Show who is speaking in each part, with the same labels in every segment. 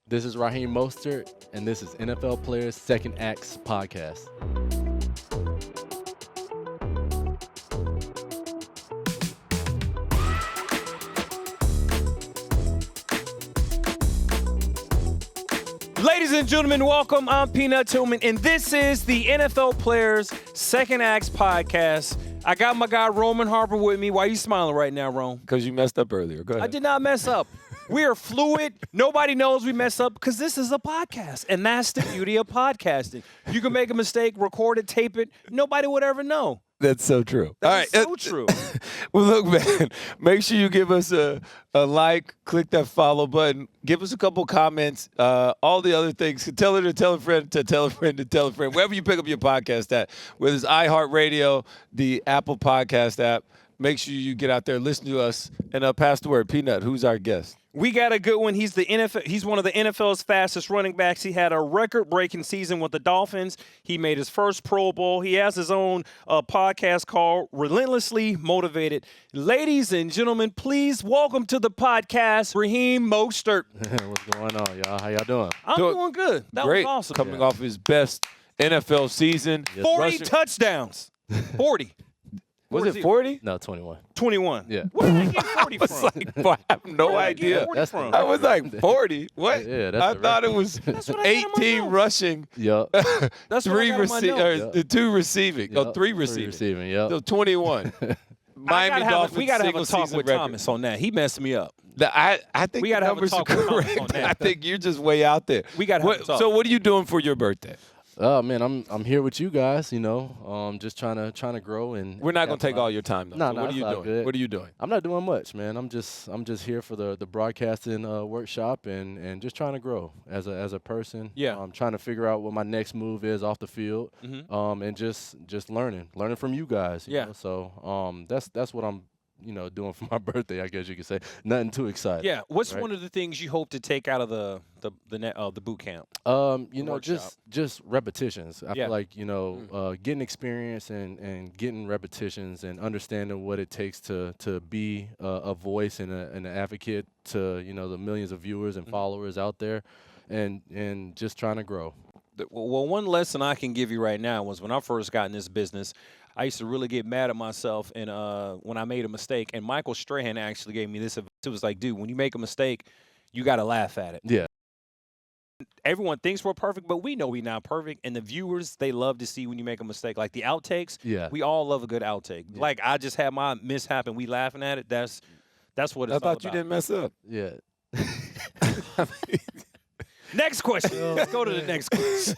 Speaker 1: This is Raheem Mostert, and this is NFL Players Second Acts Podcast.
Speaker 2: Ladies and gentlemen, welcome. I'm Peanut Tillman, and this is the NFL Players Second Acts Podcast. I got my guy Roman Harper with me. Why are you smiling right now, Rome?
Speaker 3: Because you messed up earlier. Go ahead.
Speaker 2: I did not mess up. We are fluid. Nobody knows we mess up because this is a podcast, and that's the beauty of podcasting. You can make a mistake, record it, tape it. Nobody would ever know.
Speaker 3: That's so true.
Speaker 2: That's so true.
Speaker 3: Well, look, man, make sure you give us a like, click that follow button, give us a couple comments, all the other things. Tell her to tell a friend to tell a friend to tell a friend. Wherever you pick up your podcast at, whether it's iHeartRadio, the Apple Podcast app, make sure you get out there, listen to us, and pass the word. Peanut, who's our guest?
Speaker 2: We got a good one. He's one of the NFL's fastest running backs. He had a record-breaking season with the Dolphins. He made his first Pro Bowl. He has his own podcast called Relentlessly Motivated. Ladies and gentlemen, please welcome to the podcast, Raheem Mostert.
Speaker 1: What's going on, y'all? How y'all doing?
Speaker 2: I'm doing good. That
Speaker 3: Great.
Speaker 2: was awesome.
Speaker 3: Coming off his best NFL season.
Speaker 1: Yes.
Speaker 2: 40 touchdowns. 40.
Speaker 3: Was
Speaker 2: Where's
Speaker 3: it
Speaker 2: he?
Speaker 3: 40?
Speaker 1: No, 21.
Speaker 2: 21.
Speaker 1: Yeah.
Speaker 2: Where did I get 40 from?
Speaker 3: I have no
Speaker 2: Where did I get
Speaker 3: idea.
Speaker 2: 40
Speaker 1: That's
Speaker 2: from?
Speaker 3: I was like 40. What?
Speaker 1: Yeah, that's
Speaker 3: I
Speaker 1: the
Speaker 3: thought it
Speaker 1: record.
Speaker 3: was
Speaker 2: That's what I got in my
Speaker 3: 18
Speaker 2: notes.
Speaker 3: rushing,
Speaker 1: Yup.
Speaker 2: That's what I got in my notes.
Speaker 3: 2 receiving,
Speaker 1: Yup.
Speaker 3: 3 receiving.
Speaker 1: Yup.
Speaker 3: So 21. Miami Dolphins.
Speaker 2: We got to have a
Speaker 3: single
Speaker 2: talk
Speaker 3: season
Speaker 2: with
Speaker 3: record.
Speaker 2: Thomas on that. He messed me up.
Speaker 3: I think
Speaker 2: We
Speaker 3: the
Speaker 2: gotta have a
Speaker 3: numbers are
Speaker 2: talk with Thomas
Speaker 3: correct.
Speaker 2: on that.
Speaker 3: I think you're just way out there.
Speaker 2: We gotta have a talk.
Speaker 3: So what are you doing for your birthday?
Speaker 1: Oh man, I'm here with you guys. You know, just trying to grow and.
Speaker 3: We're not going to take all your time though.
Speaker 1: No,
Speaker 3: So
Speaker 1: no,
Speaker 3: what are
Speaker 1: it's
Speaker 3: you
Speaker 1: all
Speaker 3: doing?
Speaker 1: good.
Speaker 3: What are you doing?
Speaker 1: I'm not doing much, man. I'm just here for the broadcasting workshop and just trying to grow as a person.
Speaker 2: Yeah.
Speaker 1: I'm trying to figure out what my next move is off the field. And just learning from you guys. You
Speaker 2: Yeah.
Speaker 1: know? So that's what I'm doing for my birthday. I guess you could say nothing too exciting.
Speaker 2: Yeah. What's
Speaker 1: right?
Speaker 2: one of the things you hope to take out of the boot camp?
Speaker 1: Just repetitions. I
Speaker 2: Yeah.
Speaker 1: feel like getting experience and getting repetitions and understanding what it takes to be a voice and an advocate to the millions of viewers and followers out there, and just trying to grow.
Speaker 2: Well, one lesson I can give you right now was when I first got in this business, I used to really get mad at myself and when I made a mistake. And Michael Strahan actually gave me this advice. It was like, dude, when you make a mistake, you got to laugh at it.
Speaker 1: Yeah.
Speaker 2: Everyone thinks we're perfect, but we know we're not perfect. And the viewers, they love to see when you make a mistake. Like the outtakes,
Speaker 1: Yeah.
Speaker 2: we all love a good outtake.
Speaker 1: Yeah.
Speaker 2: Like I just had my mishap and we laughing at it. That's what it's
Speaker 3: I
Speaker 2: all
Speaker 3: thought you
Speaker 2: about.
Speaker 3: didn't mess up.
Speaker 1: Yeah.
Speaker 2: Next question. Let's go to the next question.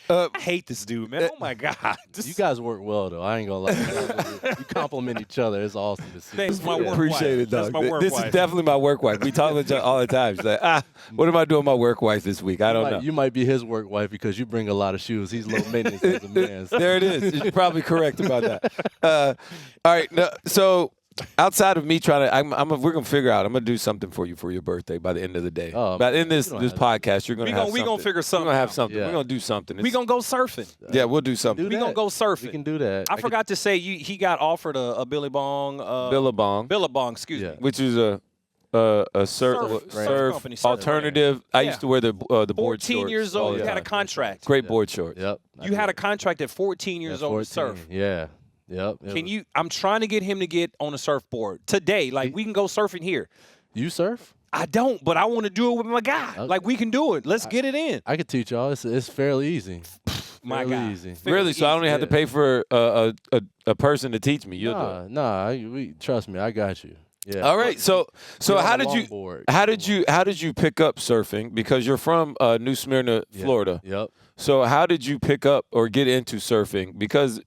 Speaker 2: I hate this dude, man. Oh, my God.
Speaker 1: You guys work well, though. I ain't gonna lie. You compliment each other. It's awesome to see.
Speaker 2: Thanks, my work
Speaker 3: Appreciate
Speaker 2: wife.
Speaker 3: it,
Speaker 2: That's
Speaker 3: dog.
Speaker 2: my work
Speaker 3: This
Speaker 2: wife.
Speaker 3: is definitely my work wife. We talk about each other all the time. She's like, what am I doing with my work wife this week? I don't know.
Speaker 1: You might be his work wife because you bring a lot of shoes. He's low maintenance as a man. So.
Speaker 3: There it is. You're probably correct about that. All right. No, so outside of me trying to, we're gonna figure out. I'm gonna do something for you for your birthday by the end of the day. By the end of this podcast, you're gonna have something.
Speaker 2: We gonna figure something.
Speaker 3: We're gonna have
Speaker 2: out.
Speaker 3: something.
Speaker 1: Yeah.
Speaker 3: We're gonna do something.
Speaker 2: We gonna go surfing.
Speaker 3: Yeah, we'll do something.
Speaker 1: Do
Speaker 2: We gonna
Speaker 1: that.
Speaker 2: go surfing.
Speaker 1: We can do that.
Speaker 2: I forgot to say he got offered a Billy Bong.
Speaker 3: Billabong,
Speaker 2: Billabong, excuse me.
Speaker 3: which is a surf
Speaker 2: company, surf
Speaker 3: alternative. I used to wear the board
Speaker 2: 14
Speaker 3: shorts
Speaker 2: years
Speaker 3: all
Speaker 2: old,
Speaker 3: the
Speaker 2: you had a
Speaker 3: time.
Speaker 2: contract.
Speaker 3: Great board shorts.
Speaker 1: Yep.
Speaker 2: You had a contract at 14 years old to
Speaker 1: 14.
Speaker 2: surf.
Speaker 1: Yeah. Yep.
Speaker 2: I'm trying to get him to get on a surfboard today. Like, we can go surfing here.
Speaker 1: You surf?
Speaker 2: I don't, but I want to do it with my guy.
Speaker 1: Okay.
Speaker 2: Like, we can do it. Let's get it in.
Speaker 1: I could teach y'all. It's fairly easy.
Speaker 2: My
Speaker 1: fairly
Speaker 2: guy.
Speaker 1: easy.
Speaker 3: Really? So I don't even have to pay for a person to teach me. You'll do it.
Speaker 1: Nah. Trust me. I got you. Yeah.
Speaker 3: All right. So
Speaker 1: Get
Speaker 3: how
Speaker 1: on a
Speaker 3: did you
Speaker 1: longboard.
Speaker 3: how did you pick up surfing? Because you're from New Smyrna, Florida.
Speaker 1: Yep.
Speaker 3: So how did you pick up or get into surfing? Because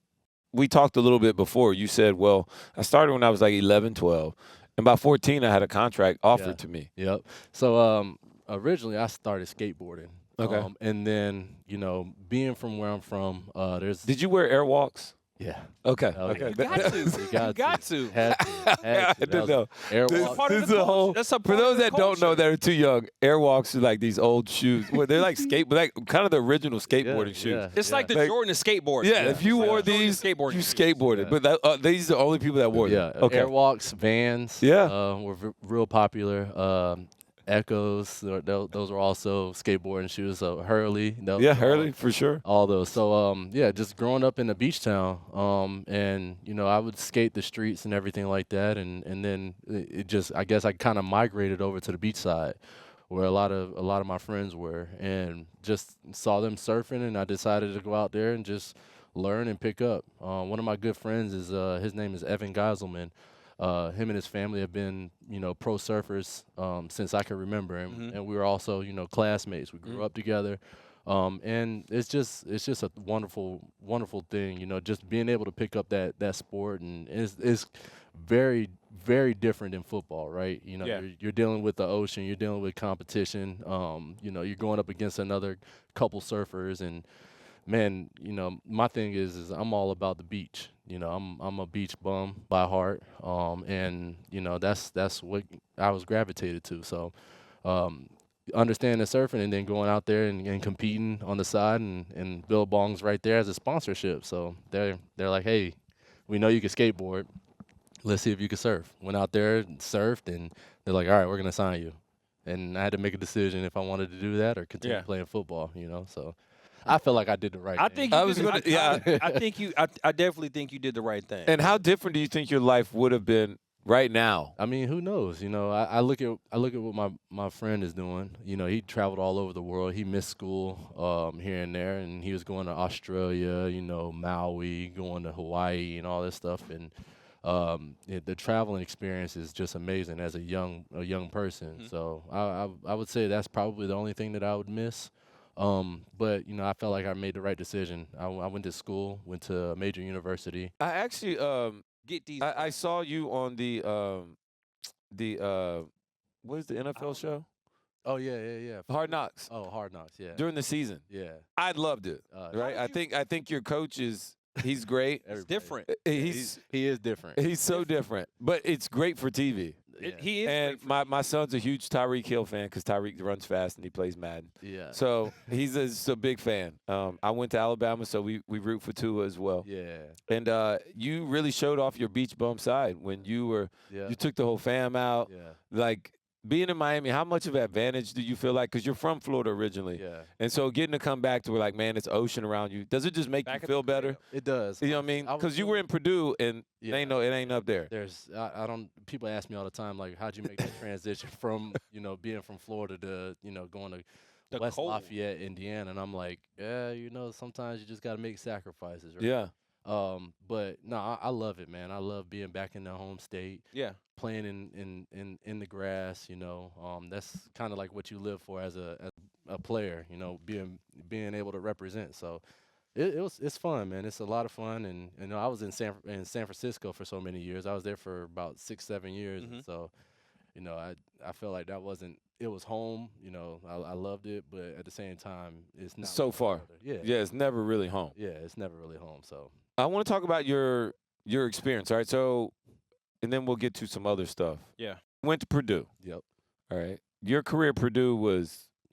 Speaker 3: we talked a little bit before. You said, well, I started when I was like 11, 12. And by 14, I had a contract offered to me.
Speaker 1: Yep. So originally I started skateboarding.
Speaker 3: Okay.
Speaker 1: And then being from where I'm from, there's.
Speaker 3: Did you wear airwalks?
Speaker 1: Yeah.
Speaker 3: Okay.
Speaker 1: Oh,
Speaker 3: Okay.
Speaker 1: yeah.
Speaker 2: Got to.
Speaker 1: You got
Speaker 2: to.
Speaker 1: Had to.
Speaker 3: I didn't know.
Speaker 1: Airwalk.
Speaker 2: part of
Speaker 3: This
Speaker 2: the
Speaker 3: is a whole.
Speaker 2: culture. That's a
Speaker 3: For
Speaker 2: part
Speaker 3: those
Speaker 2: of the
Speaker 3: that don't know
Speaker 2: culture.
Speaker 3: that are too young, airwalks are like these old shoes. Well, they're like kind of the original skateboarding shoes.
Speaker 1: Yeah.
Speaker 2: It's like the
Speaker 3: Like-
Speaker 2: Jordan of skateboard.
Speaker 3: Yeah, if you
Speaker 2: It's like
Speaker 3: wore
Speaker 2: the Jordan
Speaker 3: these,
Speaker 2: skateboarding
Speaker 3: you
Speaker 2: shoes.
Speaker 3: skateboarded.
Speaker 1: Yeah.
Speaker 3: But these are the only people that wore them.
Speaker 1: Yeah.
Speaker 3: Okay.
Speaker 1: Airwalks, Vans.
Speaker 3: Yeah.
Speaker 1: Were real popular. Echoes. Those were also skateboarding shoes. So Hurley.
Speaker 3: Yeah, Hurley for sure.
Speaker 1: All those. So yeah, just growing up in a beach town, and I would skate the streets and everything like that, and then it just, I guess I kind of migrated over to the beach side, where a lot of my friends were, and just saw them surfing, and I decided to go out there and just learn and pick up. One of my good friends is his name is Evan Geiselman. Him and his family have been, pro surfers since I can remember, and we were also, classmates. We grew up together. And it's just a wonderful, wonderful thing, just being able to pick up that sport, and it's very, very different than football, right?
Speaker 2: Yeah.
Speaker 1: You're dealing with the ocean, you're dealing with competition, you're going up against another couple surfers, and man, my thing is I'm all about the beach. I'm a beach bum by heart, and that's what I was gravitated to. So. Understanding surfing and then going out there and competing on the side, and Billabong's right there as a sponsorship. So they're like, hey, we know you can skateboard. Let's see if you can surf. Went out there and surfed, and they're like, all right, we're going to sign you. And I had to make a decision if I wanted to do that or continue playing football, So I feel like I did the right thing.
Speaker 2: I definitely think you did the right thing.
Speaker 3: And how different do you think your life would have been right now?
Speaker 1: I mean, who knows? I look at what my friend is doing. He traveled all over the world. He missed school here and there, and he was going to Australia, Maui, going to Hawaii, and all this stuff. And the traveling experience is just amazing as a young person. So I would say that's probably the only thing that I would miss. But I felt like I made the right decision. I went to school, went to a major university.
Speaker 3: I actually
Speaker 2: Get these.
Speaker 3: I saw you on the what is the NFL show?
Speaker 1: Oh yeah.
Speaker 3: Hard Knocks.
Speaker 1: Oh, Hard Knocks. Yeah.
Speaker 3: During the season.
Speaker 1: Yeah.
Speaker 3: I loved it. Right? I think your coach he's great.
Speaker 2: It's different.
Speaker 1: He is different.
Speaker 3: He's so different. But it's great for TV.
Speaker 1: Yeah.
Speaker 2: He is.
Speaker 3: And my son's a huge Tyreek Hill fan because Tyreek runs fast and he plays Madden.
Speaker 1: Yeah.
Speaker 3: So he's a big fan. I went to Alabama, so we root for Tua as well.
Speaker 1: Yeah.
Speaker 3: And you really showed off your beach bum side when you took the whole fam out.
Speaker 1: Yeah.
Speaker 3: Like being in Miami, how much of an advantage do you feel like? Because you're from Florida originally.
Speaker 1: Yeah.
Speaker 3: And so getting to come back to where, like, man, it's ocean around you. Does it just make you feel better?
Speaker 1: It does.
Speaker 3: You know what I mean? Because you were in Purdue and it ain't up there.
Speaker 1: I don't. People ask me all the time, like, how'd you make that transition from being from Florida to going to West Lafayette, Indiana? And I'm like, yeah, sometimes you just got to make sacrifices, right?
Speaker 3: Yeah.
Speaker 1: But no, I love it, man. I love being back in the home state.
Speaker 2: Yeah.
Speaker 1: Playing in the grass, that's kind of like what you live for as a player, being able to represent. So it's fun, man. It's a lot of fun, and I was in San Francisco for so many years. I was there for about 6-7 years, and so I felt like it was home. I loved it, but at the same time, it's not
Speaker 3: so far.
Speaker 1: Yeah,
Speaker 3: it's never really home.
Speaker 1: Yeah, it's never really home. So
Speaker 3: I want to talk about your experience. All right, so. And then we'll get to some other stuff.
Speaker 2: Yeah.
Speaker 3: Went to Purdue.
Speaker 1: Yep.
Speaker 3: All right. Your career at Purdue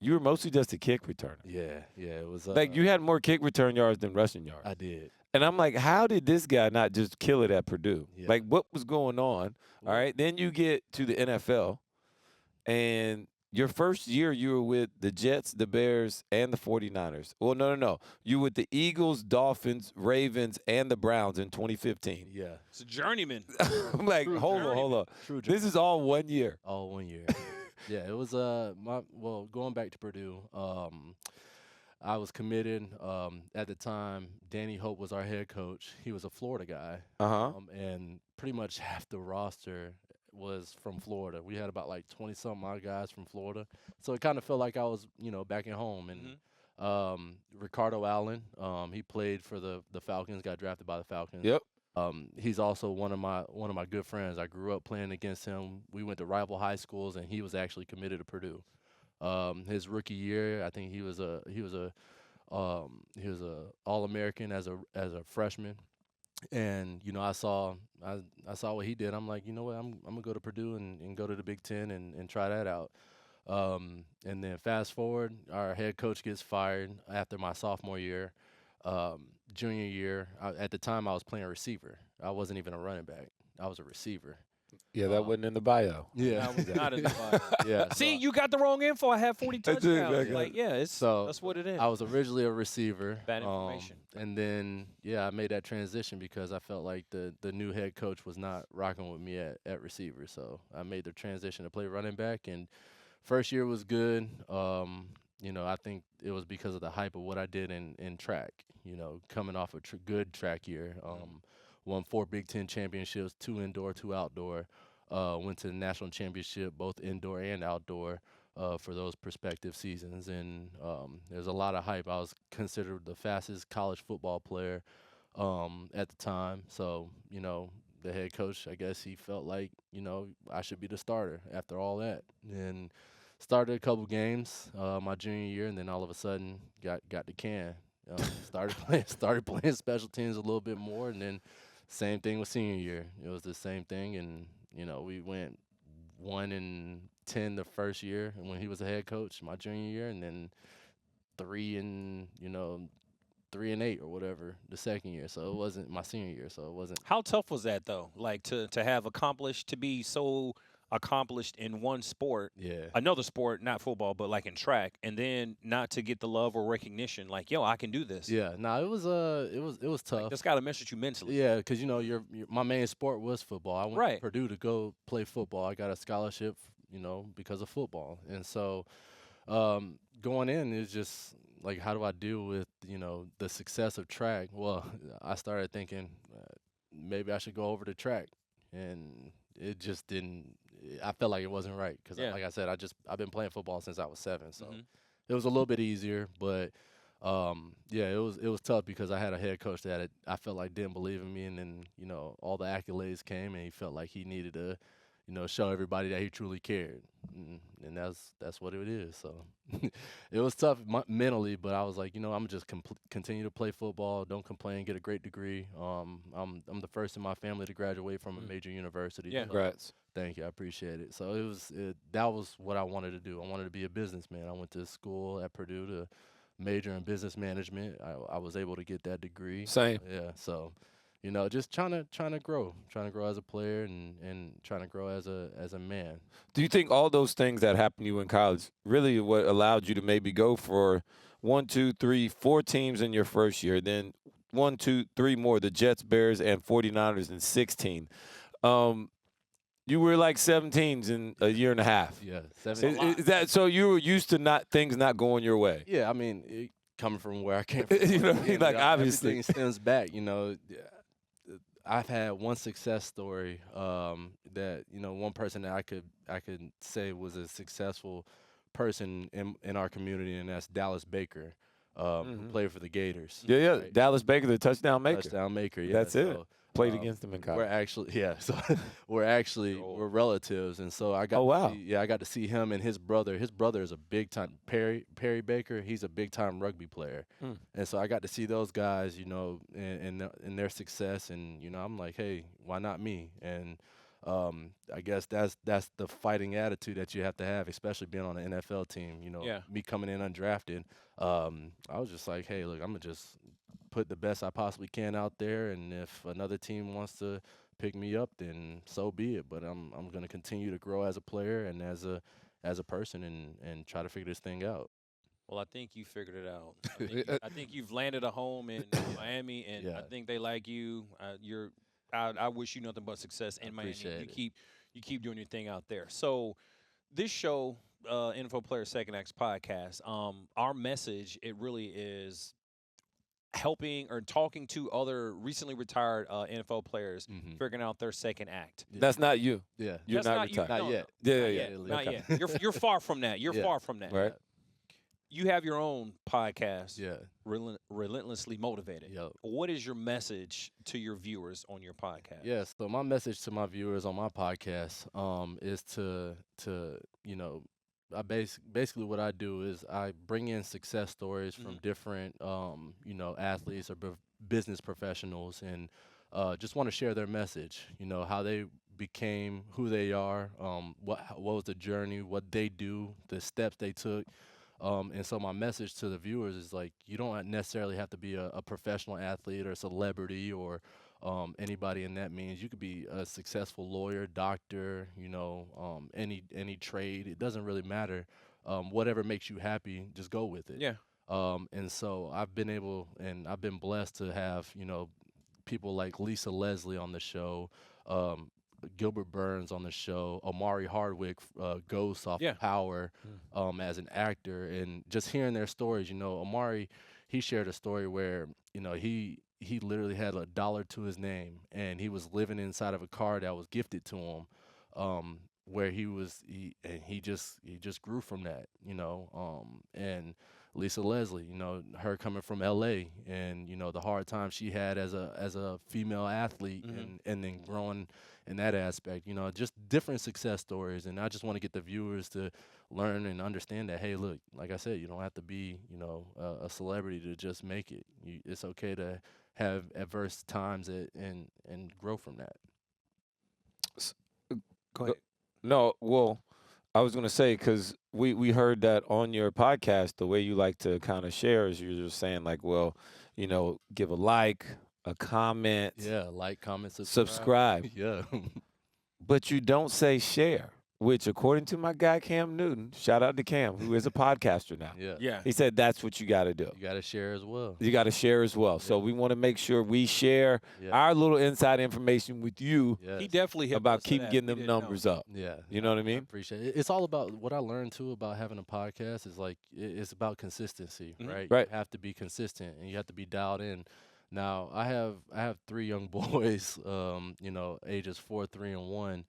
Speaker 3: you were mostly just a kick returner.
Speaker 1: Yeah. It was
Speaker 3: like you had more kick return yards than rushing yards.
Speaker 1: I did.
Speaker 3: And I'm like, how did this guy not just kill it at Purdue?
Speaker 1: Yeah.
Speaker 3: Like, what was going on? All right. Then you get to the NFL, and your first year you were with the Jets, the Bears, and the 49ers. Well, no. You were with the Eagles, Dolphins, Ravens, and the Browns in 2015.
Speaker 1: Yeah.
Speaker 2: It's a journeyman.
Speaker 3: I'm like, hold on.
Speaker 1: True
Speaker 3: This is all 1 year.
Speaker 1: All 1 year. Yeah, it was going back to Purdue, I was committed. At the time, Danny Hope was our head coach. He was a Florida guy. And pretty much half the roster was from Florida. We had about like 20-something odd guys from Florida. So it kind of felt like I was, back at home. And Ricardo Allen, he played for the Falcons, got drafted by the Falcons.
Speaker 3: Yep.
Speaker 1: He's also one of my good friends. I grew up playing against him. We went to rival high schools, and he was actually committed to Purdue. His rookie year, I think he was a All-American as a freshman. And I saw what he did. I'm like, you know what, I'm gonna go to Purdue and go to the Big Ten and try that out. And then fast forward, our head coach gets fired after my sophomore year. Junior year, at the time I was playing receiver. I wasn't even a running back. I was a receiver.
Speaker 3: Yeah, that wasn't in the bio.
Speaker 1: Yeah.
Speaker 2: I was not in the bio.
Speaker 1: Yeah.
Speaker 2: See,
Speaker 1: So
Speaker 2: you got the wrong info. I had 40
Speaker 3: That's it,
Speaker 2: touchdowns.
Speaker 3: man.
Speaker 2: Like, yeah, that's what it is.
Speaker 1: I was originally a receiver.
Speaker 2: Bad information.
Speaker 1: And then I made that transition because I felt like the new head coach was not rocking with me at receiver. So I made the transition to play running back, and first year was good. I think it was because of the hype of what I did in track. Coming off a good track year. Won 4 Big Ten championships, 2 indoor, 2 outdoor. Went to the national championship, both indoor and outdoor, for those prospective seasons. And there's a lot of hype. I was considered the fastest college football player at the time. So, the head coach, I guess he felt like, I should be the starter after all that. And started a couple games my junior year, and then all of a sudden got the can. Started playing special teams a little bit more, and then same thing with senior year. It was the same thing, and we went 1-10 the first year when he was a head coach my junior year, and then 3-8 or whatever the second year. So it wasn't my senior year. So it wasn't.
Speaker 2: How tough was that though? Like to have accomplished, to be so accomplished in one sport,
Speaker 1: Yeah.
Speaker 2: another sport, not football, but like in track, and then not to get the love or recognition. Like, yo, I can do this.
Speaker 1: Yeah. No, it was tough.
Speaker 2: Like, that's got to mess with you mentally.
Speaker 1: Yeah, because my main sport was football. I went
Speaker 2: Right.
Speaker 1: to Purdue to go play football. I got a scholarship, because of football. And so going in is just like, how do I deal with the success of track? Well, I started thinking maybe I should go over to track, and it just didn't. I felt like it wasn't right because,
Speaker 2: Yeah.
Speaker 1: like I said, I've been playing football since I was 7, so
Speaker 2: Mhm.
Speaker 1: it was a little bit easier, but. It was tough because I had a head coach that I felt like didn't believe in me, and then all the accolades came, and he felt like he needed to, show everybody that he truly cared, and that's what it is. So it was tough mentally, but I was like, I'm gonna just continue to play football, don't complain, get a great degree. I'm the first in my family to graduate from a major university.
Speaker 2: Yeah.
Speaker 1: so
Speaker 3: Congrats.
Speaker 1: Thank you, I appreciate it. So that was what I wanted to do. I wanted to be a businessman. I went to school at Purdue to major in business management. I was able to get that degree.
Speaker 3: Same.
Speaker 1: Yeah. So, just trying to grow as a player and trying to grow as a man.
Speaker 3: Do you think all those things that happened to you in college really what allowed you to maybe go for 1, 2, 3, 4 teams in your first year, then 1, 2, 3 more, the Jets, Bears, and 49ers in 16? You were like 17s in a year and a half.
Speaker 1: Yeah.
Speaker 3: Is that so? You were used to things not going your way.
Speaker 1: Yeah. I mean, coming from where I came from,
Speaker 3: You know what I mean? Like, obviously.
Speaker 1: everything stems back. I've had one success story that one person that I could say was a successful person in our community, and that's Dallas Baker, who played for the Gators.
Speaker 3: Yeah.
Speaker 1: right?
Speaker 3: Dallas Baker, the touchdown maker.
Speaker 1: Touchdown maker. Yeah.
Speaker 3: That's it.
Speaker 1: So,
Speaker 3: Played against him in college.
Speaker 1: we're actually so we're relatives, and so I got
Speaker 3: Oh, wow.
Speaker 1: I got to see him and his brother. His brother is a big time Perry Baker. He's a big time rugby player, and so I got to see those guys, and their success, and I'm like, hey, why not me? And I guess that's the fighting attitude that you have to have, especially being on an NFL team.
Speaker 2: Yeah.
Speaker 1: Me coming in undrafted, I was just like, hey, look, I'm gonna just put the best I possibly can out there, and if another team wants to pick me up, then so be it. But I'm going to continue to grow as a player and as a person, and try to figure this thing out.
Speaker 2: Well, I think you figured it out. I think you've landed a home in Miami, and
Speaker 1: Yeah.
Speaker 2: I think they like you. I wish you nothing but success in Miami.
Speaker 1: appreciate
Speaker 2: You keep doing your thing out there. So this show, NFL Player Second Acts podcast, our message, it really is helping or talking to other recently retired NFL players, figuring out their second act.
Speaker 3: That's not you.
Speaker 1: Yeah.
Speaker 3: You're
Speaker 2: That's
Speaker 3: not
Speaker 2: not you.
Speaker 3: retired.
Speaker 1: Not
Speaker 2: No,
Speaker 1: yet.
Speaker 2: no.
Speaker 3: Yeah,
Speaker 2: Not
Speaker 3: yeah,
Speaker 2: yet.
Speaker 3: yeah.
Speaker 2: Not
Speaker 3: Okay.
Speaker 2: yet. You're far from that. You're
Speaker 1: Yeah.
Speaker 2: far from that.
Speaker 3: Right.
Speaker 2: You have your own podcast,
Speaker 1: Yeah.
Speaker 2: Relentlessly Motivated.
Speaker 1: Yep.
Speaker 2: What is your message to your viewers on your podcast?
Speaker 1: Yeah. So my message to my viewers on my podcast is to basically what I do is I bring in success stories from different athletes or business professionals, and just want to share their message. How they became who they are, what was the journey, what they do, the steps they took. And so my message to the viewers is like, you don't necessarily have to be a professional athlete or celebrity or anybody in that means. You could be a successful lawyer, doctor, any trade. It doesn't really matter. Whatever makes you happy, just go with it.
Speaker 2: Yeah.
Speaker 1: And so I've been blessed to have, people like Lisa Leslie on the show, um, Gilbert Burns on the show, Omari Hardwick, Ghost off
Speaker 2: Yeah.
Speaker 1: Power, as an actor, and just hearing their stories. Omari, he shared a story where he literally had $1 to his name, and he was living inside of a car that was gifted to him, where he just grew from that, and Lisa Leslie, her coming from LA, and the hard time she had as a female athlete, and then growing in that aspect, just different success stories. And I just want to get the viewers to learn and understand that, hey, look, like I said, you don't have to be, a celebrity to just make it. It's okay to have adverse times and grow from that.
Speaker 2: Go ahead.
Speaker 3: No, well, I was going to say, because we heard that on your podcast, the way you like to kind of share is you're just saying, like, well, give a like, a comment.
Speaker 1: Yeah, like, comment,
Speaker 3: subscribe.
Speaker 1: Yeah.
Speaker 3: But you don't say share, which, according to my guy Cam Newton, shout out to Cam, who is a podcaster now.
Speaker 1: Yeah.
Speaker 3: He said that's what you got to do.
Speaker 1: You got to share as well.
Speaker 3: You got to share as well. So we want to make sure we share our little inside information with you
Speaker 2: He definitely helped
Speaker 3: about
Speaker 2: us with
Speaker 3: keep
Speaker 2: that.
Speaker 3: getting
Speaker 2: We
Speaker 3: them
Speaker 2: didn't
Speaker 3: numbers
Speaker 2: know.
Speaker 3: up.
Speaker 1: Yeah.
Speaker 3: You know what I
Speaker 1: I
Speaker 3: mean?
Speaker 1: appreciate it. It's all about what I learned too about having a podcast is like it's about consistency, right?
Speaker 3: Right.
Speaker 1: You have to be consistent and you have to be dialed in. Now I have 3 young boys, ages 4, 3, and 1.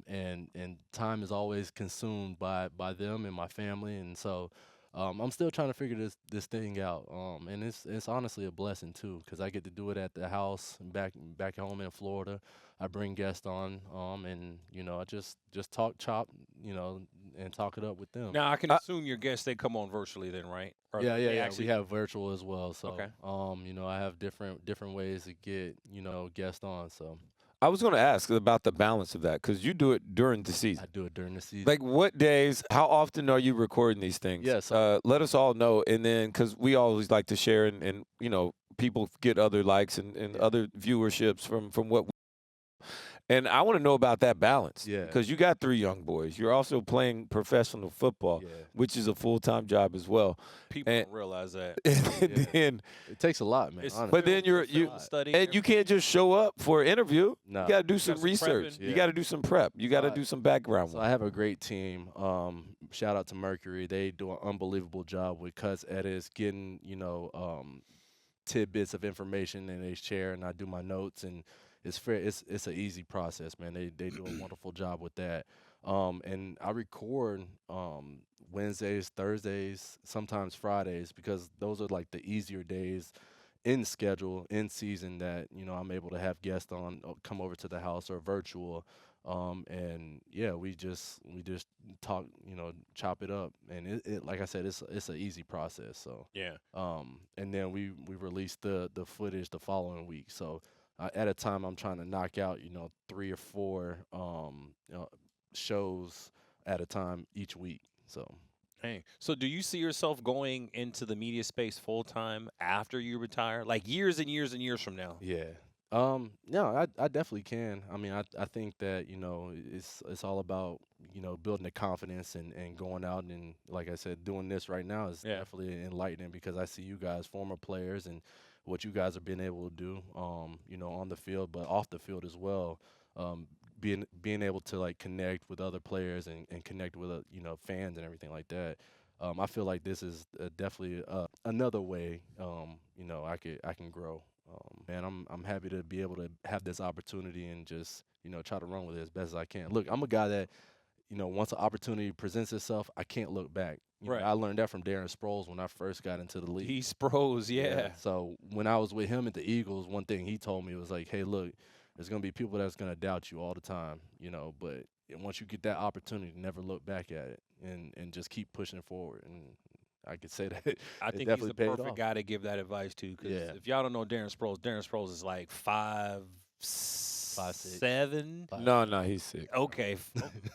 Speaker 1: And time is always consumed by them and my family, and so I'm still trying to figure this thing out. And it's honestly a blessing too, because I get to do it at the house and back home in Florida. I bring guests on, and I just talk chop, and talk it up with them.
Speaker 2: Now I can assume your guests they come on virtually then, right? Or
Speaker 1: Yeah.
Speaker 2: they
Speaker 1: We
Speaker 2: actually-
Speaker 1: have virtual as well. So,
Speaker 2: Okay.
Speaker 1: I have different ways to get guests on. So
Speaker 3: I was going to ask about the balance of that, because you do it during the season.
Speaker 1: I do it during the season.
Speaker 3: Like, what days, how often are you recording these things?
Speaker 1: Yes.
Speaker 3: Let us all know. And then, because we always like to share, and people get other likes and other viewerships from what we. And I want to know about that balance.
Speaker 1: Yeah.
Speaker 3: Because you got 3 young boys. You're also playing professional football, which is a full-time job as well.
Speaker 2: People
Speaker 3: And-
Speaker 2: don't realize that.
Speaker 3: And then,
Speaker 1: It takes a lot, man.
Speaker 2: It's-
Speaker 1: honestly.
Speaker 3: but then you
Speaker 2: study
Speaker 3: and you can't just show up for an interview.
Speaker 1: No.
Speaker 3: You got to do some
Speaker 2: some
Speaker 3: research.
Speaker 2: prepping.
Speaker 3: You
Speaker 1: Yeah.
Speaker 3: got to do some prep. You got to
Speaker 1: So
Speaker 3: do some background
Speaker 1: So
Speaker 3: work.
Speaker 1: I have a great team. Shout out to Mercury. They do an unbelievable job with cuts, edits, getting tidbits of information, and they share, and I do my notes, and it's fair. It's an easy process, man. They do a wonderful job with that. And I record Wednesdays, Thursdays, sometimes Fridays, because those are like the easier days in schedule, in season, that I'm able to have guests on, come over to the house or virtual. And yeah, we just talk, chop it up, and it like I said, it's an easy process. So
Speaker 2: Yeah.
Speaker 1: and then we release the footage the following week. So at a time, I'm trying to knock out 3 or 4 shows at a time each week. So
Speaker 2: Hey, so do you see yourself going into the media space full time after you retire, like years and years and years from now?
Speaker 1: yeah. No, I definitely can. I mean, I think that, it's all about, building the confidence and going out and, like I said, doing this right now is
Speaker 2: Yeah.
Speaker 1: definitely enlightening, because I see you guys, former players, and what you guys have been able to do, on the field, but off the field as well. Being able to like connect with other players and connect with, fans and everything like that. I feel like this is definitely another way, I can grow. And I'm happy to be able to have this opportunity and just, try to run with it as best as I can. Look, I'm a guy that, once an opportunity presents itself, I can't look back.
Speaker 2: Right.
Speaker 1: I learned that from Darren Sproles when I first got into the league.
Speaker 2: He's pros, yeah.
Speaker 1: So when I was with him at the Eagles, one thing he told me was like, hey, look, there's going to be people that's going to doubt you all the time, but once you get that opportunity, never look back at it and just keep pushing forward. And I could say that
Speaker 2: I
Speaker 1: it
Speaker 2: think he's
Speaker 1: definitely
Speaker 2: the
Speaker 1: paid
Speaker 2: perfect
Speaker 1: off.
Speaker 2: guy to give that advice to. Because
Speaker 1: Yeah.
Speaker 2: if y'all don't know Darren Sproles is like 5'7",
Speaker 1: 5'6".
Speaker 2: 7.
Speaker 3: No, he's 6.
Speaker 2: Okay.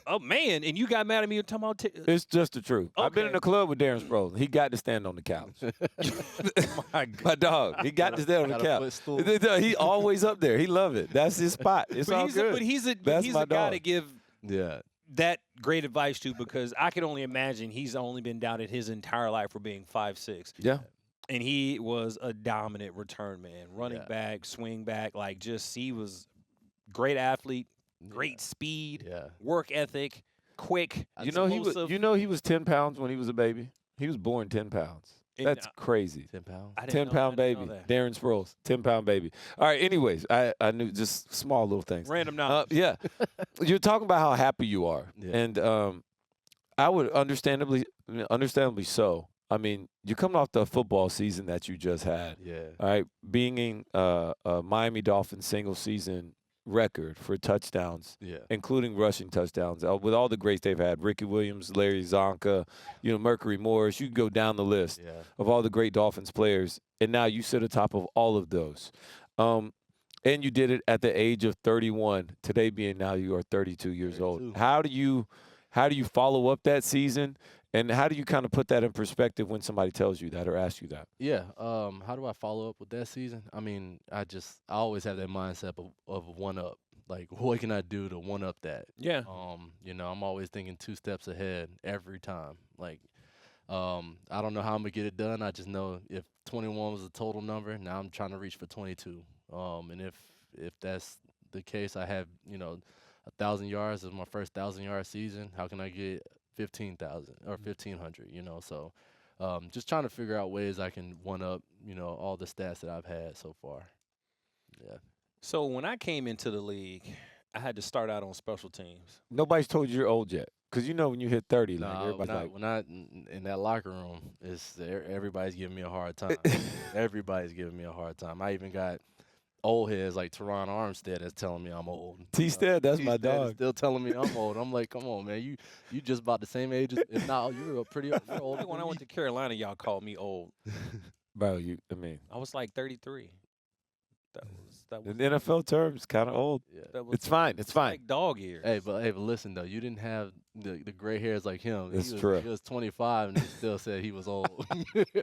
Speaker 2: Oh man, and you got mad at me talking about
Speaker 3: It's just the truth. I've been in
Speaker 2: Okay.
Speaker 3: the club with Darren Sproles. He got to stand on the couch.
Speaker 2: my God.
Speaker 3: My dog. He got to stand on the
Speaker 1: Got a
Speaker 3: couch.
Speaker 1: footstool.
Speaker 3: He always up there. He love it. That's his spot. It's all good.
Speaker 2: But he's
Speaker 3: That's
Speaker 2: a
Speaker 3: my
Speaker 2: guy
Speaker 3: dog.
Speaker 2: to give
Speaker 1: Yeah.
Speaker 2: that great advice to, because I can only imagine he's only been doubted his entire life for being 5'6".
Speaker 3: Yeah.
Speaker 2: And he was a dominant return man, running
Speaker 1: Yeah.
Speaker 2: back, swing back, he was great athlete, great speed,
Speaker 1: Yeah.
Speaker 2: work ethic, quick.
Speaker 3: You know
Speaker 2: explosive.
Speaker 3: he was 10 pounds when he was a baby. He was born 10 pounds.
Speaker 2: And
Speaker 3: That's crazy.
Speaker 1: 10 pounds.
Speaker 2: I didn't
Speaker 3: 10-pound
Speaker 2: know
Speaker 3: baby.
Speaker 2: that.
Speaker 3: Darren Sproles, 10-pound baby. All right, anyways, I knew just small little things.
Speaker 2: Random knowledge.
Speaker 3: Yeah. You're talking about how happy you are.
Speaker 1: Yeah.
Speaker 3: And I would understandably so. I mean, you're coming off the football season that you just had.
Speaker 1: Yeah.
Speaker 3: All right, being in a Miami Dolphins single season record for touchdowns,
Speaker 1: Yeah.
Speaker 3: including rushing touchdowns, with all the greats they've had, Ricky Williams, Larry Zonka, Mercury Morris, you can go down the list
Speaker 1: Yeah.
Speaker 3: of all the great Dolphins players, and now you sit atop of all of those. And you did it at the age of 31, today being now you are 32 years
Speaker 1: 32.
Speaker 3: old. How do you follow up that season, and how do you kind of put that in perspective when somebody tells you that or asks you that?
Speaker 1: Yeah. How do I follow up with that season? I mean, I always have that mindset of one up. Like, what can I do to one up that?
Speaker 2: Yeah.
Speaker 1: I'm always thinking 2 steps ahead every time. Like, I don't know how I'm gonna get it done. I just know if 21 was the total number, now I'm trying to reach for 22. And if that's the case, I have 1,000 yards is my first 1,000-yard season. How can I get 15,000 or 1,500? So just trying to figure out ways I can one up all the stats that I've had so far. Yeah.
Speaker 2: So when I came into the league, I had to start out on special teams.
Speaker 3: Nobody's told you you're old yet, because when you hit 30, like
Speaker 1: Nah,
Speaker 3: everybody's
Speaker 1: when I in that locker room, everybody's giving me a hard time. Everybody's giving me a hard time. I even got old heads like Teron Armstead that's telling me I'm old.
Speaker 3: T-Stead, that's my
Speaker 1: T-Stead is
Speaker 3: dog.
Speaker 1: still telling me I'm old. I'm like, come on, man, you just about the same age. If not, you're you're old.
Speaker 2: Like when I went to Carolina, y'all called me old.
Speaker 3: Bro, I
Speaker 2: I was like 33. That was
Speaker 3: in NFL terms, kind of old.
Speaker 1: Yeah.
Speaker 2: that was
Speaker 3: It's fine. It's fine.
Speaker 2: like dog years.
Speaker 1: Hey, but listen though, you didn't have the gray hairs like him.
Speaker 3: It's
Speaker 1: he was,
Speaker 3: true.
Speaker 1: He was 25 and he still said he was old.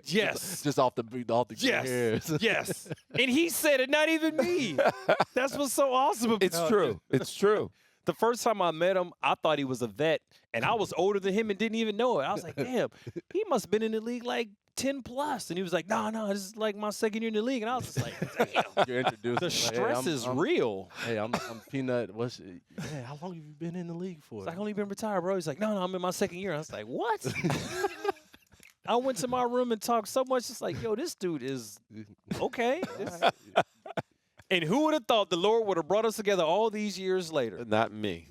Speaker 2: Yes.
Speaker 1: just off the gray hairs.
Speaker 2: Yes. And he said it, not even me. That's what's so awesome about
Speaker 3: It's
Speaker 2: it.
Speaker 3: true. It's true.
Speaker 2: The first time I met him, I thought he was a vet, and I was older than him and didn't even know it. I was like, damn, he must have been in the league like 10 plus. And he was like, no, this is like my second year in the league. And I was just like, damn.
Speaker 1: You're introduced.
Speaker 2: The stress is real.
Speaker 1: Hey, I'm Peanut. Hey, how long have you been in the league for?
Speaker 2: It's like, I only been retired, bro. He's like, no, I'm in my second year. I was like, what? I went to my room and talked so much. It's like, yo, this dude is okay. And who would have thought the Lord would have brought us together all these years later?
Speaker 3: Not me.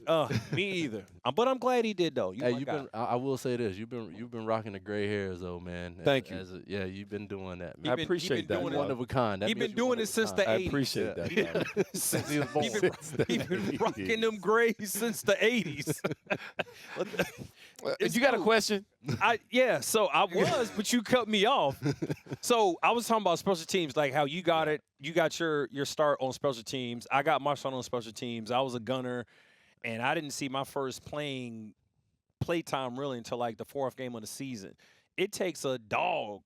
Speaker 2: Me either. But I'm glad he did, though.
Speaker 1: Hey, I will say this: you've been rocking the gray hairs, though, man.
Speaker 3: Thank you.
Speaker 1: Yeah, you've been doing that.
Speaker 3: I appreciate that.
Speaker 2: doing
Speaker 1: One of a kind.
Speaker 2: He's been doing it since the 80s.
Speaker 3: I appreciate that.
Speaker 1: Since he was born.
Speaker 2: He been rocking them grays since the 80s.
Speaker 3: You got a question?
Speaker 2: So I was, but you cut me off. So I was talking about special teams, like how you got it. You got your start on special teams. I got my start on special teams. I was a gunner, and I didn't see my first play time really until like the 4th game of the season. It takes a dog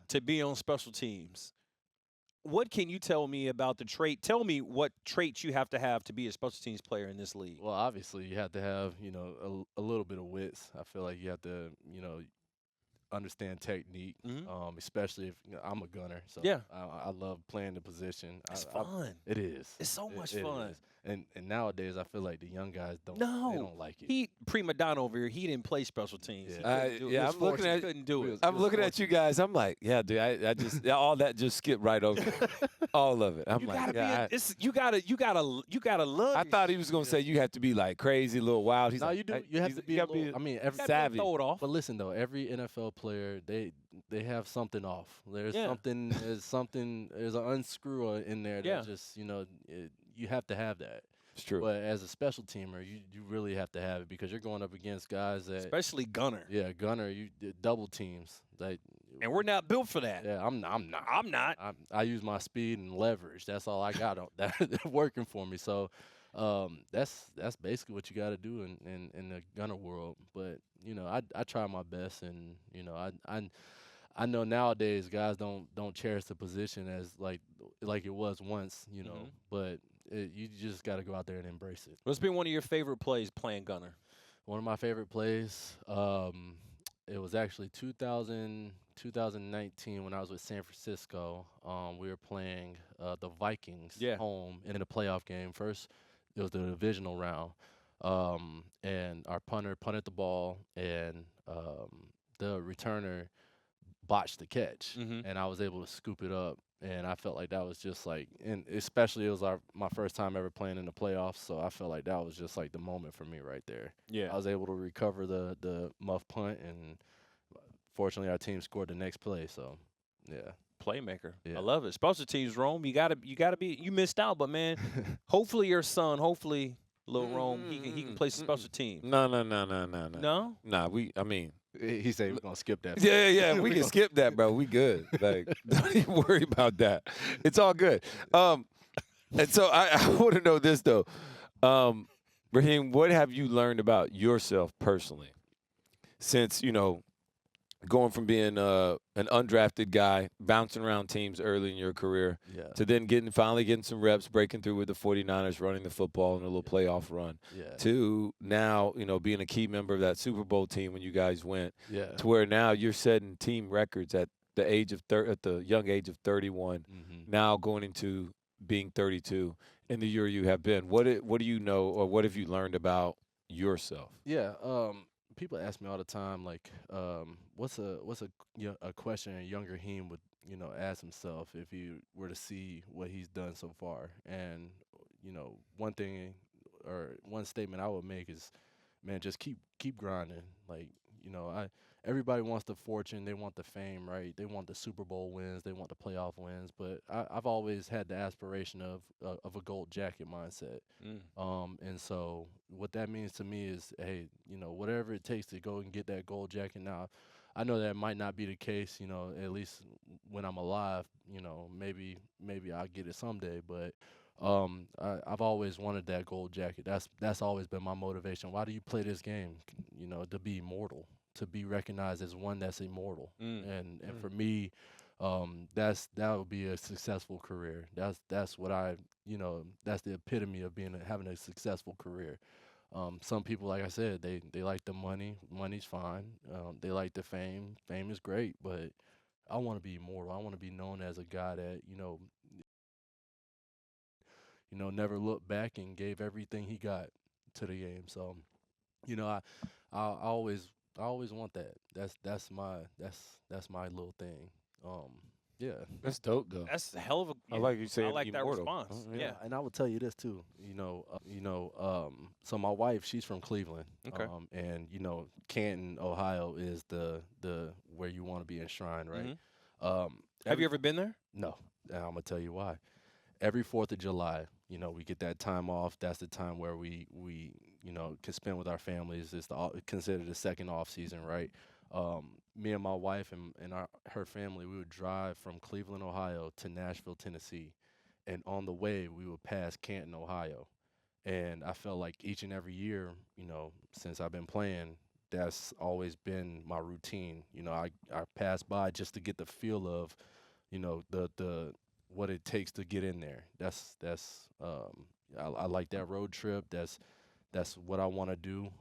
Speaker 2: to be on special teams. What can you tell me about the trait? Tell me what traits you have to be a special teams player in this league.
Speaker 1: Well, obviously, you have to have a little bit of wits. I feel like you have to understand technique, especially if I'm a gunner. So
Speaker 2: Yeah.
Speaker 1: I love playing the position.
Speaker 2: It's fun.
Speaker 1: It is.
Speaker 2: It's so much
Speaker 1: It
Speaker 2: fun.
Speaker 1: is. And nowadays, I feel like the young guys don't like it.
Speaker 2: He prima donna over here. He didn't play special teams.
Speaker 1: Yeah.
Speaker 2: He couldn't do it.
Speaker 3: Yeah,
Speaker 2: He was
Speaker 3: I'm looking
Speaker 2: fortunate.
Speaker 3: at-
Speaker 2: He couldn't do it.
Speaker 3: I'm looking at you guys. I'm like, yeah, dude. I just all that just skipped right over all of it. I'm
Speaker 2: You
Speaker 3: like,
Speaker 2: gotta
Speaker 3: yeah.
Speaker 2: you gotta love.
Speaker 3: I
Speaker 2: this
Speaker 3: thought
Speaker 2: shit.
Speaker 3: he was gonna say you have to be like crazy, a little wild. He's
Speaker 1: No,
Speaker 3: like,
Speaker 1: you do.
Speaker 3: hey,
Speaker 1: You have
Speaker 3: he's-
Speaker 1: to be.
Speaker 3: you gotta
Speaker 1: I mean, every
Speaker 2: Gotta
Speaker 3: savvy.
Speaker 2: throw it off.
Speaker 1: But listen though, every NFL player they have something off. There's
Speaker 2: Yeah.
Speaker 1: something. There's an unscrew in there
Speaker 2: Yeah.
Speaker 1: that just you have to have that.
Speaker 3: It's true.
Speaker 1: But as a special teamer, you really have to have it because you're going up against guys that
Speaker 2: Especially gunner.
Speaker 1: gunner, double teams. Like
Speaker 2: And we're not built for that.
Speaker 1: Yeah, I'm not.
Speaker 2: I'm not.
Speaker 1: I use my speed and leverage. That's all I got. That working for me. So that's basically what you got to do in the gunner world. But I try my best, and I know nowadays guys don't cherish the position as like it was once. But you just got to go out there and embrace it.
Speaker 2: What's been one of your favorite plays playing gunner?
Speaker 1: One of my favorite plays. It was actually 2019 when I was with San Francisco. We were playing the Vikings home in a playoff game. First, it was the divisional round, and our punter punted the ball, and the returner botched the catch, and I was able to scoop it up. And I felt like that was just like, and especially it was my first time ever playing in the playoffs, so I felt like that was just like the moment for me right there.
Speaker 2: Yeah,
Speaker 1: I was able to recover the muff punt, and fortunately our team scored the next play. So, yeah,
Speaker 2: playmaker.
Speaker 1: Yeah.
Speaker 2: I love it. Special teams, Rome. You gotta be. You missed out, but man, hopefully your son, little Rome, he can play some special teams.
Speaker 3: No.
Speaker 2: No.
Speaker 3: Nah, I mean.
Speaker 1: He said we're gonna skip that.
Speaker 3: Yeah, we can skip that, bro. We good. Like, don't even worry about that. It's all good. And so I want to know this though, Raheem, what have you learned about yourself personally since going from being an undrafted guy, bouncing around teams early in your career, to then finally getting some reps, breaking through with the 49ers, running the football in a little playoff run, to now, being a key member of that Super Bowl team when you guys went, to where now you're setting team records at the age of at the young age of 31, now going into being 32 in the year you have been. What do you know, or what have you learned about yourself?
Speaker 1: People ask me all the time, like, what's a question a younger Raheem would ask himself if he were to see what he's done so far. And one thing or one statement I would make is, man, just keep grinding. Like, everybody wants the fortune, they want the fame, right? They want the Super Bowl wins, they want the playoff wins. But I've always had the aspiration of a gold jacket mindset. And so what that means to me is, hey, whatever it takes to go and get that gold jacket. Now, I know that might not be the case, at least when I'm alive. Maybe I'll get it someday, but I've always wanted that gold jacket. That's always been my motivation. Why do you play this game? To be immortal, to be recognized as one that's immortal. And for me, that would be a successful career. That's what that's the epitome of having a successful career. Some people, like I said, they like the money. Money's fine. They like the fame. Fame is great, but I want to be immortal. I want to be known as a guy that never looked back and gave everything he got to the game. So, I always want that. That's my little thing. Yeah.
Speaker 3: That's dope, though.
Speaker 2: That's a hell of a.
Speaker 3: I like you saying
Speaker 2: I like that
Speaker 3: immortal.
Speaker 2: response. Yeah.
Speaker 1: And I will tell you this too. So my wife, she's from Cleveland.
Speaker 2: Okay.
Speaker 1: And Canton, Ohio, is the where you want to be enshrined, right?
Speaker 2: Have you ever been there?
Speaker 1: No. And I'm gonna tell you why. Every 4th of July, we get that time off. That's the time where we can spend with our families. It's considered the second off season, right? Me and my wife and her family, we would drive from Cleveland, Ohio to Nashville, Tennessee. And on the way, we would pass Canton, Ohio. And I felt like each and every year, since I've been playing, that's always been my routine. I pass by just to get the feel of, the what it takes to get in there. I like that road trip. That's what I want to do.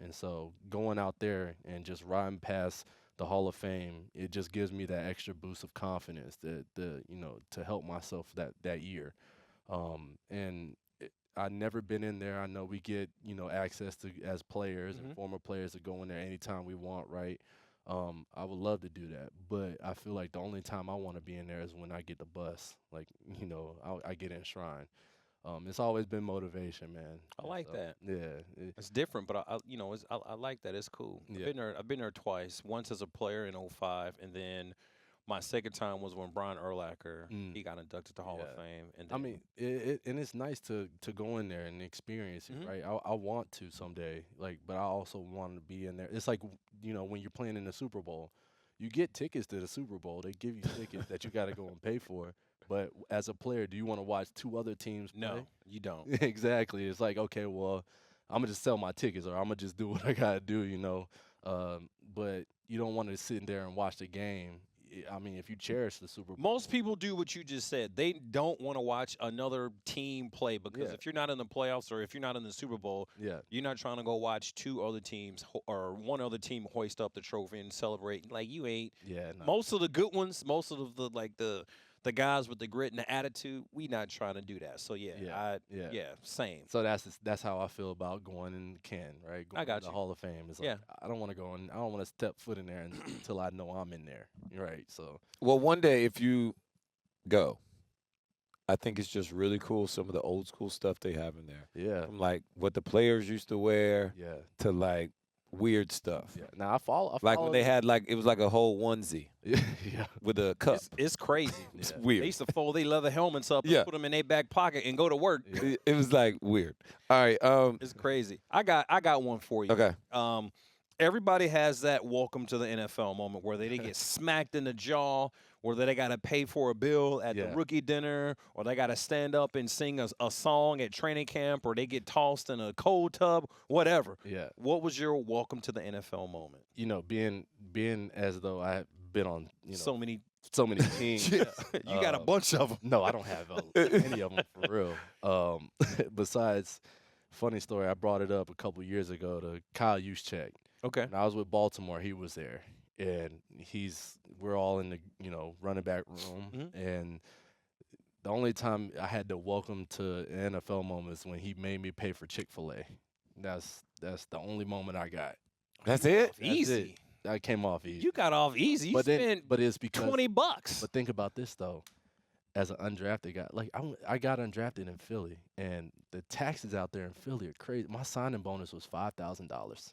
Speaker 1: And so going out there and just riding past the Hall of Fame, it just gives me that extra boost of confidence to help myself that year. I've never been in there. I know we get access to as players and former players to go in there anytime we want, right? I would love to do that, but I feel like the only time I want to be in there is when I get the bus. Like, I get enshrined. It's always been motivation, man.
Speaker 2: I like that.
Speaker 1: Yeah,
Speaker 2: It's different, but I like that. It's cool.
Speaker 1: Yeah.
Speaker 2: I've been there twice. Once as a player in 2005, and then my second time was when Brian Urlacher he got inducted to Hall of Fame. And then,
Speaker 1: I mean, and it's nice to go in there and experience it, right? I want to someday, but I also want to be in there. It's like when you're playing in the Super Bowl, you get tickets to the Super Bowl. They give you tickets that you got to go and pay for. But as a player, do you want to watch two other teams play?
Speaker 2: No, you don't.
Speaker 1: Exactly. It's like, okay, well, I'm gonna just sell my tickets, or I'm gonna just do what I gotta do, But you don't want to sit there and watch the game. I mean, if you cherish the Super Bowl,
Speaker 2: Most people do what you just said. They don't want to watch another team play because
Speaker 1: Yeah.
Speaker 2: if you're not in the playoffs or if you're not in the Super Bowl,
Speaker 1: yeah,
Speaker 2: you're not trying to go watch two other teams or one other team hoist up the trophy and celebrate. Like you ain't.
Speaker 1: yeah, no.
Speaker 2: Most of the good ones, most of the guys with the grit and the attitude, we not trying to do that. So
Speaker 1: Yeah.
Speaker 2: same.
Speaker 1: So that's how I feel about going in Ken, right? Going
Speaker 2: got
Speaker 1: in the
Speaker 2: you.
Speaker 1: Hall of Fame. It's like,
Speaker 2: Yeah.
Speaker 1: I don't want to go in. I don't want to step foot in there until I know I'm in there, right? So
Speaker 3: Well, one day if you go, I think it's just really cool some of the old school stuff they have in there.
Speaker 1: yeah,
Speaker 3: From like what the players used to wear
Speaker 1: yeah,
Speaker 3: to like weird stuff.
Speaker 1: yeah. Now I follow.
Speaker 3: Like when they had it was like a whole onesie
Speaker 1: yeah,
Speaker 3: with a cup.
Speaker 2: It's crazy.
Speaker 3: It's
Speaker 1: Yeah.
Speaker 3: weird.
Speaker 2: They used to fold their leather helmets up
Speaker 3: Yeah.
Speaker 2: and put them in their back pocket and go to work.
Speaker 1: Yeah.
Speaker 3: It was like weird. All right.
Speaker 2: It's crazy. I got one for you.
Speaker 3: Okay.
Speaker 2: Everybody has that welcome to the NFL moment where they get smacked in the jaw, or they got to pay for a bill at the
Speaker 1: Yeah.
Speaker 2: rookie dinner, or they got to stand up and sing a song at training camp, or they get tossed in a cold tub, whatever.
Speaker 1: yeah.
Speaker 2: What was your welcome to the NFL moment?
Speaker 1: Being as though I've been on
Speaker 2: So many.
Speaker 1: so many teams.
Speaker 2: You got a bunch of them.
Speaker 1: No, I don't have any of them for real. Besides, funny story, I brought it up a couple years ago to Kyle Juszczyk.
Speaker 2: Okay.
Speaker 1: When I was with Baltimore, he was there, and we're all in the running back room,
Speaker 2: Mhm.
Speaker 1: and the only time I had to welcome to an NFL moment is when he made me pay for Chick-fil-A. That's the only moment I got.
Speaker 3: That's it?
Speaker 1: That's
Speaker 2: Easy.
Speaker 1: it. I came off easy.
Speaker 2: You got off easy. You spent
Speaker 1: but it's because
Speaker 2: $20.
Speaker 1: But think about this though, as an undrafted guy, like I got undrafted in Philly, and the taxes out there in Philly are crazy. My signing bonus was $5,000.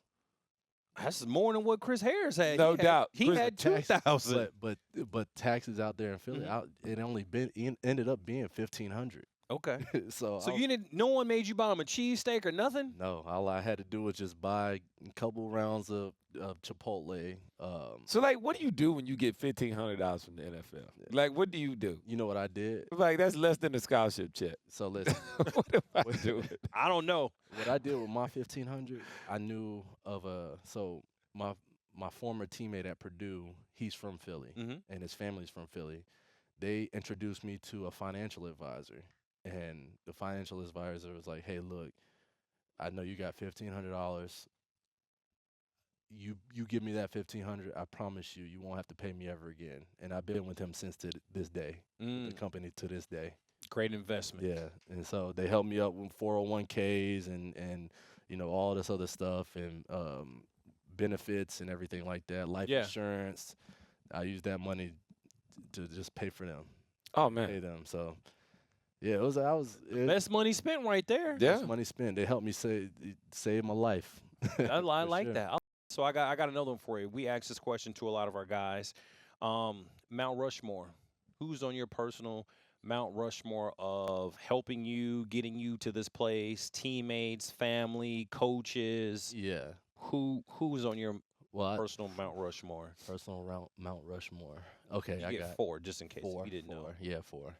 Speaker 2: That's more than what Chris Harris had.
Speaker 3: No
Speaker 2: He had-
Speaker 3: doubt.
Speaker 2: He
Speaker 3: Chris-
Speaker 2: had 2,000.
Speaker 1: But taxes out there in Philly, it ended up being $1,500.
Speaker 2: Okay.
Speaker 1: so
Speaker 2: So
Speaker 1: I-
Speaker 2: you didn't. No one made you buy him a cheesesteak or nothing.
Speaker 1: no, all I had to do was just buy a couple rounds of Chipotle.
Speaker 3: So like, what do you do when you get $1,500 from the NFL? Like, what do you do?
Speaker 1: You know what I did?
Speaker 3: Like, that's less than a scholarship check.
Speaker 1: So listen,
Speaker 3: What am I doing?
Speaker 2: I don't know.
Speaker 1: what I did with my 1,500, I knew of my former teammate at Purdue. He's from Philly,
Speaker 2: Mhm.
Speaker 1: and his family's from Philly. They introduced me to a financial advisor, and the financial advisor was like, "Hey, look, I know you got $1,500. You give me that 1,500. I promise you won't have to pay me ever again." And I've been with him since to this day, the company to this day.
Speaker 2: Great investment.
Speaker 1: Yeah, and so they helped me up with 401ks and all this other stuff and benefits and everything like that, life
Speaker 2: Yeah.
Speaker 1: insurance. I used that money to just pay for them,
Speaker 3: Oh,
Speaker 1: pay
Speaker 3: man.
Speaker 1: them. So yeah, it
Speaker 2: Best money spent right there.
Speaker 3: Yeah.
Speaker 1: was money spent. They helped me save my life.
Speaker 2: I
Speaker 1: For
Speaker 2: like
Speaker 1: sure.
Speaker 2: that. So I got another one for you. We asked this question to a lot of our guys. Mount Rushmore. Who's on your personal Mount Rushmore of helping you, getting you to this place? Teammates, family, coaches.
Speaker 1: Yeah.
Speaker 2: Who's on your
Speaker 1: Well,
Speaker 2: personal Mount Rushmore?
Speaker 1: personal Mount Rushmore. Okay,
Speaker 2: You
Speaker 1: I
Speaker 2: get
Speaker 1: got
Speaker 2: 4, just in case
Speaker 1: four.
Speaker 2: if you didn't know.
Speaker 1: Four. Yeah, 4.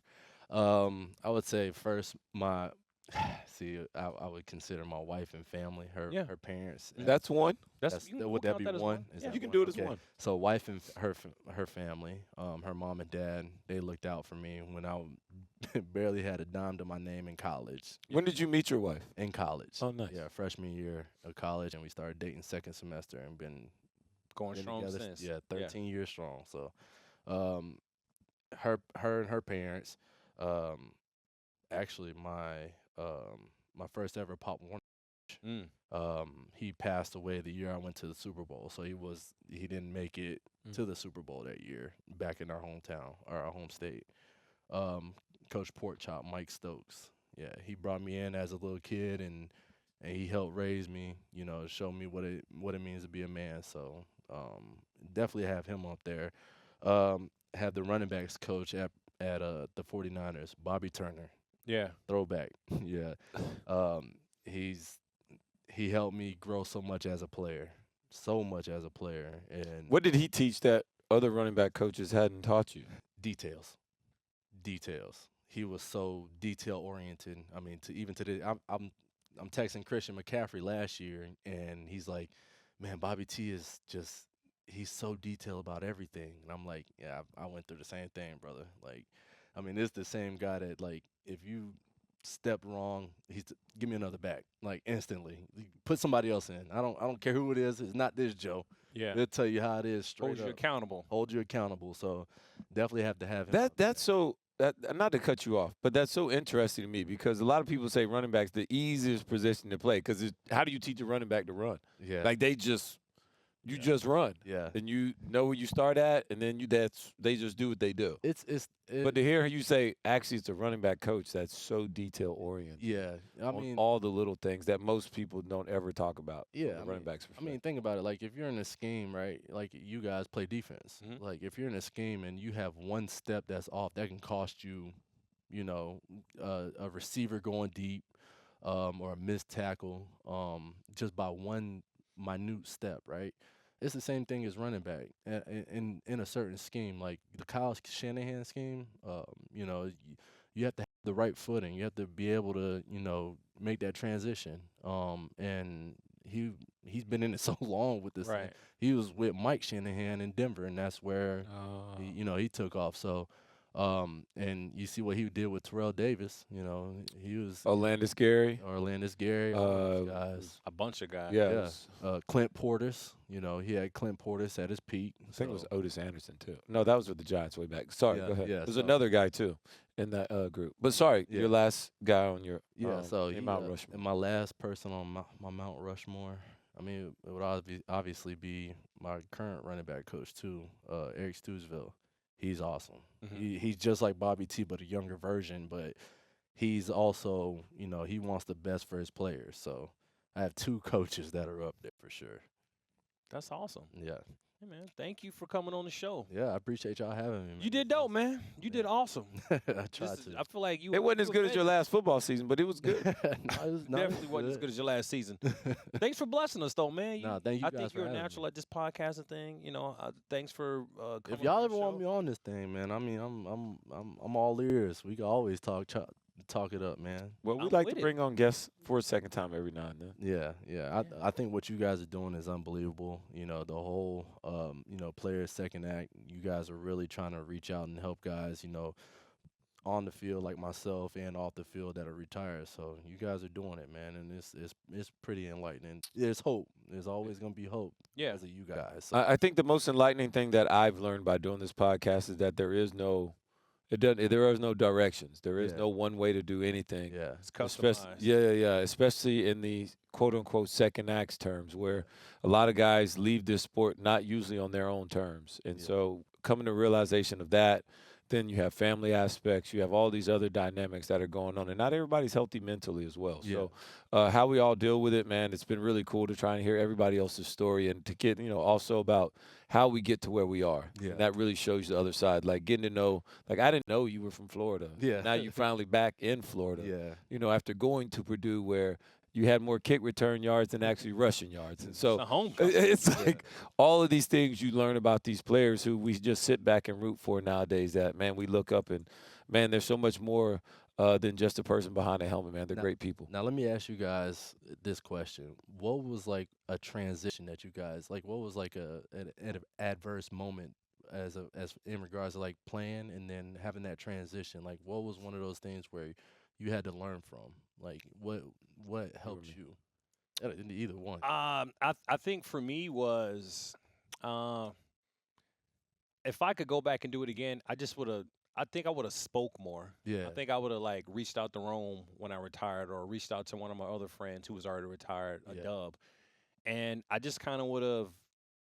Speaker 1: I would say first my I would consider my wife and family, her parents.
Speaker 3: That's one.
Speaker 1: That's
Speaker 2: you can
Speaker 1: would that
Speaker 2: count
Speaker 1: be
Speaker 2: as
Speaker 1: one?
Speaker 2: Yeah.
Speaker 3: You can do it as
Speaker 1: Okay.
Speaker 3: one.
Speaker 1: So wife and her family, her mom and dad, they looked out for me when I barely had a dime to my name in college.
Speaker 3: When did you meet your wife?
Speaker 1: In college.
Speaker 3: Oh, nice.
Speaker 1: Yeah, freshman year of college, and we started dating second semester and been
Speaker 2: Going strong
Speaker 1: together.
Speaker 2: since.
Speaker 1: Yeah, 13 years strong. So, her and her parents, actually my first ever Pop Warner.
Speaker 2: Mm.
Speaker 1: He passed away the year I went to the Super Bowl, so he didn't make it to the Super Bowl that year back in our hometown or our home state. Coach Porkchop, Mike Stokes, yeah, he brought me in as a little kid and he helped raise me, show me what it means to be a man. So definitely have him up there. Have the running backs coach at the 49ers, Bobby Turner.
Speaker 2: Yeah.
Speaker 1: Throwback. Yeah. He helped me grow so much as a player. And
Speaker 3: What did he teach that other running back coaches hadn't taught you?
Speaker 1: Details. He was so detail oriented. I mean, to the I'm texting Christian McCaffrey last year, and he's like, "Man, Bobby T is just he's so detailed about everything." And I'm like, "Yeah, I went through the same thing, brother." Like, I mean, it's the same guy that like if you stepped wrong, give me another back like instantly. Put somebody else in. I don't care who it is. It's not this Joe.
Speaker 2: Yeah.
Speaker 1: They'll tell you how it is straight
Speaker 2: Hold you
Speaker 1: up.
Speaker 2: accountable.
Speaker 1: Hold you accountable. So definitely have to have him.
Speaker 3: That's so not to cut you off, but that's so interesting to me because a lot of people say running back's the easiest position to play because how do you teach a running back to run?
Speaker 1: Yeah.
Speaker 3: Like they just just run.
Speaker 1: Yeah.
Speaker 3: And you know where you start at, and then they just do what they do. But to hear you say, actually, it's a running back coach that's so detail oriented.
Speaker 1: Yeah, I mean,
Speaker 3: all the little things that most people don't ever talk about.
Speaker 1: Yeah,
Speaker 3: from the running backs.
Speaker 1: I mean, think about it. Like if you're in a scheme, right? Like you guys play defense. Like if you're in a scheme and you have one step that's off, that can cost you, a receiver going deep, or a missed tackle, just by one minute step, right? It's the same thing as running back in a certain scheme, like the Kyle Shanahan scheme. You have to have the right footing. You have to be able to, make that transition. And he's been in it so long with this.
Speaker 2: Right.
Speaker 1: He was with Mike Shanahan in Denver, and that's where he took off. So. And you see what he did with Terrell Davis. He was
Speaker 3: Orlando Gary,
Speaker 1: all those guys.
Speaker 2: A bunch of guys.
Speaker 3: Yeah.
Speaker 1: Clint Portis. He had Clint Portis at his peak.
Speaker 3: I think it was Otis Anderson too. No, that was with the Giants way back. Sorry,
Speaker 1: Yeah,
Speaker 3: go ahead.
Speaker 1: yeah,
Speaker 3: There's
Speaker 1: so-
Speaker 3: another guy too in that group. But sorry,
Speaker 1: Yeah.
Speaker 3: your last guy on your
Speaker 1: So
Speaker 3: in
Speaker 1: he,
Speaker 3: Mount Rushmore.
Speaker 1: and my last person on my Mount Rushmore. I mean, it would obviously be my current running back coach too, Eric Stewsville. He's awesome. He's just like Bobby T, but a younger version. But he's also, he wants the best for his players. So I have two coaches that are up there for sure.
Speaker 2: That's awesome.
Speaker 1: Yeah.
Speaker 2: Hey, man, thank you for coming on the show.
Speaker 1: Yeah, I appreciate y'all having me. Man.
Speaker 2: You did dope, man. You did awesome.
Speaker 1: I tried to.
Speaker 2: I feel like you.
Speaker 3: It wasn't as
Speaker 2: you
Speaker 3: good as your
Speaker 2: amazing.
Speaker 3: last football season, but it was good.
Speaker 2: Definitely wasn't as good as your last season. Thanks for blessing us, though, man.
Speaker 1: Nah, thank you
Speaker 2: I
Speaker 1: guys
Speaker 2: think
Speaker 1: for
Speaker 2: you're a
Speaker 1: having
Speaker 2: natural
Speaker 1: me.
Speaker 2: at this podcasting thing. Thanks for coming.
Speaker 1: If y'all
Speaker 2: on
Speaker 1: ever
Speaker 2: the
Speaker 1: want
Speaker 2: show.
Speaker 1: me on this thing, man, I mean, I'm all ears. We can always talk it up, man.
Speaker 3: Well, we
Speaker 2: I'm
Speaker 3: like
Speaker 2: with
Speaker 3: to
Speaker 2: it.
Speaker 3: bring on guests for a second time every now and then.
Speaker 1: Yeah. I think what you guys are doing is unbelievable. The whole players second act. You guys are really trying to reach out and help guys. On the field like myself and off the field that are retired. So you guys are doing it, man, and it's pretty enlightening. There's hope. There's always gonna be hope.
Speaker 2: Yeah.
Speaker 1: Because of you guys. So,
Speaker 3: I think the most enlightening thing that I've learned by doing this podcast is that there is no directions. There is
Speaker 1: Yeah.
Speaker 3: no one way to do anything.
Speaker 1: yeah.
Speaker 2: It's customized.
Speaker 3: Yeah. Especially in the quote unquote second acts terms, where a lot of guys leave this sport not usually on their own terms, and
Speaker 1: Yeah.
Speaker 3: so coming to realization of that. Then you have family aspects. You have all these other dynamics that are going on, and not everybody's healthy mentally as well.
Speaker 1: Yeah.
Speaker 3: So, how we all deal with it, man, it's been really cool to try and hear everybody else's story and to get, also about how we get to where we are.
Speaker 1: Yeah.
Speaker 3: And that really shows you the other side. Like getting to know, like I didn't know you were from Florida.
Speaker 1: Yeah.
Speaker 3: Now you're finally back in Florida.
Speaker 1: Yeah.
Speaker 3: After going to Purdue, where you had more kick return yards than actually rushing yards, and so
Speaker 2: It's a homecoming.
Speaker 3: it's like all of these things you learn about these players who we just sit back and root for nowadays that, man, we look up and, man, there's so much more than just a person behind a helmet, man. They're great people.
Speaker 1: Now let me ask you guys this question: what was like a transition that you guys like? What was like an adverse moment as in regards to like playing and then having that transition? Like, what was one of those things where you had to learn from? Like, what helped you? Either one.
Speaker 2: I think for me was, if I could go back and do it again, I think I would have spoke more.
Speaker 1: Yeah.
Speaker 2: I think I would have like reached out to Rome when I retired, or reached out to one of my other friends who was already retired, a
Speaker 1: Yeah.
Speaker 2: Dub, and I just kind of would have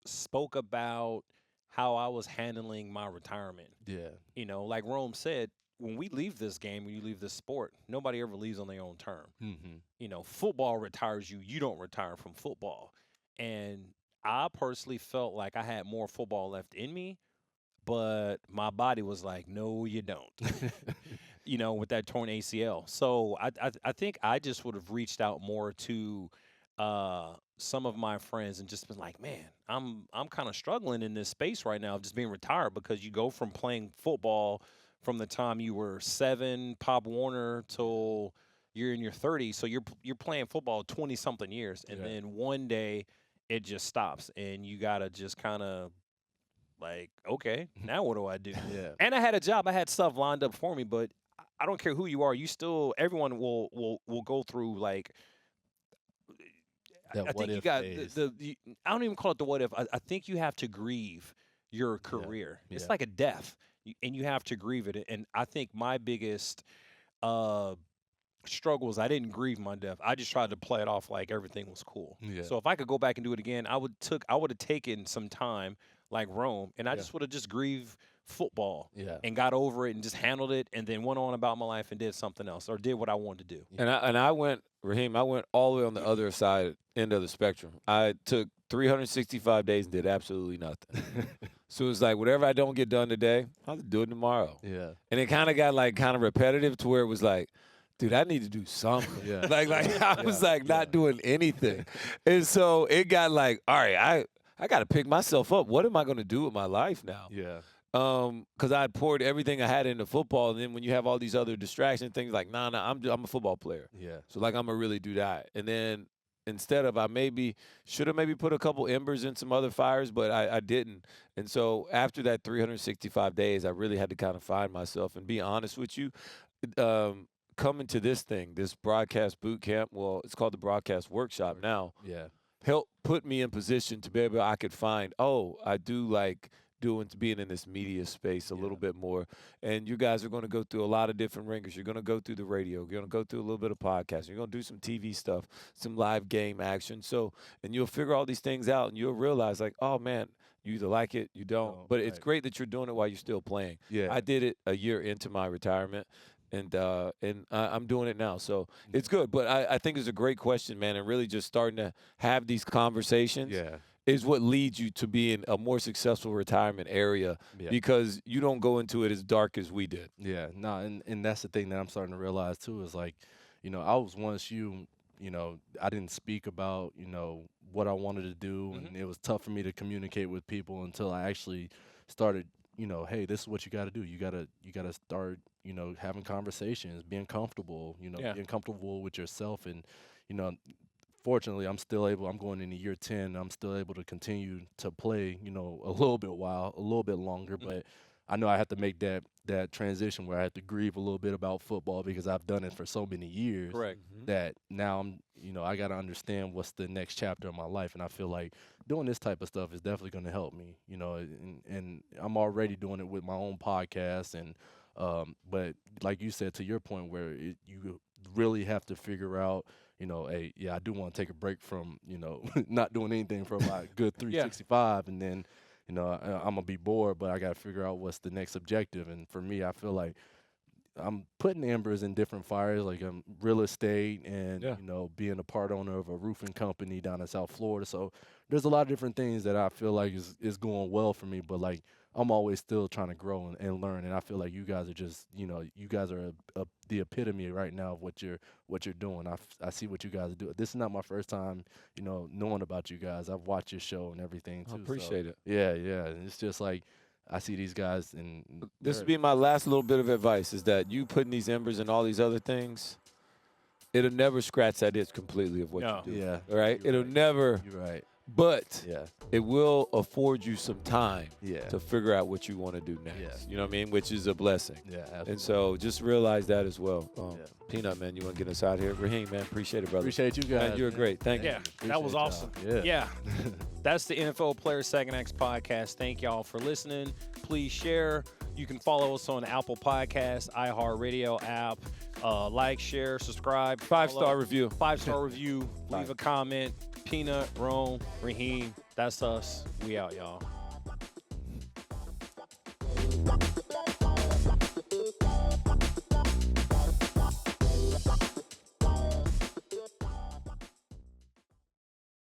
Speaker 2: spoke about how I was handling my retirement.
Speaker 1: Yeah.
Speaker 2: Like Rome said, when we leave this game, when you leave this sport, nobody ever leaves on their own term.
Speaker 1: Mm-hmm.
Speaker 2: Football retires you. You don't retire from football. And I personally felt like I had more football left in me, but my body was like, no, you don't. With that torn ACL. So I think I just would have reached out more to some of my friends and just been like, man, I'm kind of struggling in this space right now of just being retired, because you go from playing football from the time you were 7, Pop Warner, till you're in your 30s. So you're playing football 20 something years, and then one day it just stops, and you gotta just kind of like, okay, now what do I do?
Speaker 1: Yeah.
Speaker 2: And I had a job, I had stuff lined up for me, but I don't care who you are. You still, everyone will go through like.
Speaker 1: That
Speaker 2: I
Speaker 1: what
Speaker 2: think you
Speaker 1: if
Speaker 2: got
Speaker 1: phase.
Speaker 2: I don't even call it the what if. I think you have to grieve your career. It's
Speaker 1: Yeah.
Speaker 2: like a death, and you have to grieve it. And I think my biggest struggle is I didn't grieve my death. I just tried to play it off like everything was cool.
Speaker 1: Yeah.
Speaker 2: So if I could go back and do it again, I would have taken some time like Rome, and I just would have just grieved football
Speaker 1: Yeah.
Speaker 2: and got over it and just handled it, and then went on about my life and did something else, or did what I wanted to do.
Speaker 3: And I went, Raheem, I went all the way on the other side, end of the spectrum. I took 365 days and did absolutely nothing. So it's like, whatever I don't get done today, I'll do it tomorrow.
Speaker 1: Yeah.
Speaker 3: And it kind of got like kind of repetitive to where it was like, dude, I need to do something.
Speaker 1: Yeah.
Speaker 3: like I was like not doing anything. And so it got like, all right, I got to pick myself up. What am I going to do with my life now?
Speaker 1: Yeah.
Speaker 3: Because I had poured everything I had into football, and then when you have all these other distractions, things like, nah, I'm a football player.
Speaker 1: Yeah.
Speaker 3: So like I'm gonna really do that. And then instead of, I should have put a couple embers in some other fires, but I didn't. And so after that 365 days, I really had to kind of find myself and be honest with you. Coming to this broadcast boot camp, well, it's called the broadcast workshop now.
Speaker 1: Yeah.
Speaker 3: Helped put me in position to be able, I could find, I do like being in this media space a little bit more. And you guys are going to go through a lot of different ringers. You're going to go through the radio. You're going to go through a little bit of podcasting. You're going to do some TV stuff, some live game action. So, and you'll figure all these things out, and you'll realize like, oh man, you either like it, you don't. But it's great that you're doing it while you're still playing.
Speaker 1: Yeah.
Speaker 3: I did it a year into my retirement. And I'm doing it now, so it's good. But I think it's a great question, man, and really just starting to have these conversations is what leads you to be in a more successful retirement area because you don't go into it as dark as we did.
Speaker 1: Yeah, no, and that's the thing that I'm starting to realize too is like, I was once I didn't speak about, what I wanted to do, and it was tough for me to communicate with people until I actually started, hey, this is what you got to do. You got to start, having conversations, being comfortable, being comfortable with yourself. And, fortunately, I'm going into year 10. I'm still able to continue to play, a little bit longer. But I know I have to make that transition where I have to grieve a little bit about football because I've done it for so many years.
Speaker 2: Correct.
Speaker 1: That now I'm, I got to understand what's the next chapter of my life. And I feel like doing this type of stuff is definitely going to help me, and I'm already doing it with my own podcast. And, but like you said, to your point where you really have to figure out, hey, I do want to take a break from, not doing anything for my good 365. And then, I'm going to be bored, but I got to figure out what's the next objective. And for me, I feel like I'm putting embers in different fires, like real estate and, being a part owner of a roofing company down in South Florida. So there's a lot of different things that I feel like is going well for me, but like I'm always still trying to grow and learn. And I feel like you guys are just, you guys are the epitome right now of what you're doing. I see what you guys do. This is not my first time, knowing about you guys. I've watched your show and everything too.
Speaker 3: I appreciate it.
Speaker 1: Yeah. And it's just like, I see these guys, and
Speaker 3: this would be my last little bit of advice is that you putting these embers and all these other things, it'll never scratch that itch completely of what you do.
Speaker 1: Yeah.
Speaker 3: All right? It'll never.
Speaker 1: You're right.
Speaker 3: But it will afford you some time
Speaker 1: Yeah.
Speaker 3: to figure out what you want to do next.
Speaker 1: Yeah.
Speaker 3: You know what I mean? Which is a blessing.
Speaker 1: Yeah, absolutely.
Speaker 3: And so just realize that as well. Peanut, man, you want to get us out here? Raheem, man, appreciate it, brother.
Speaker 1: Appreciate you guys.
Speaker 3: Man, you're great. Thank you.
Speaker 2: Yeah, that was awesome.
Speaker 1: Yeah.
Speaker 2: That's the NFL Players Second X podcast. Thank y'all for listening. Please share. You can follow us on Apple Podcasts, iHeartRadio app. Like, share, subscribe.
Speaker 3: 5-star review.
Speaker 2: 5-star review. Leave a comment. Peanut, Rome, Raheem. That's us. We out, y'all.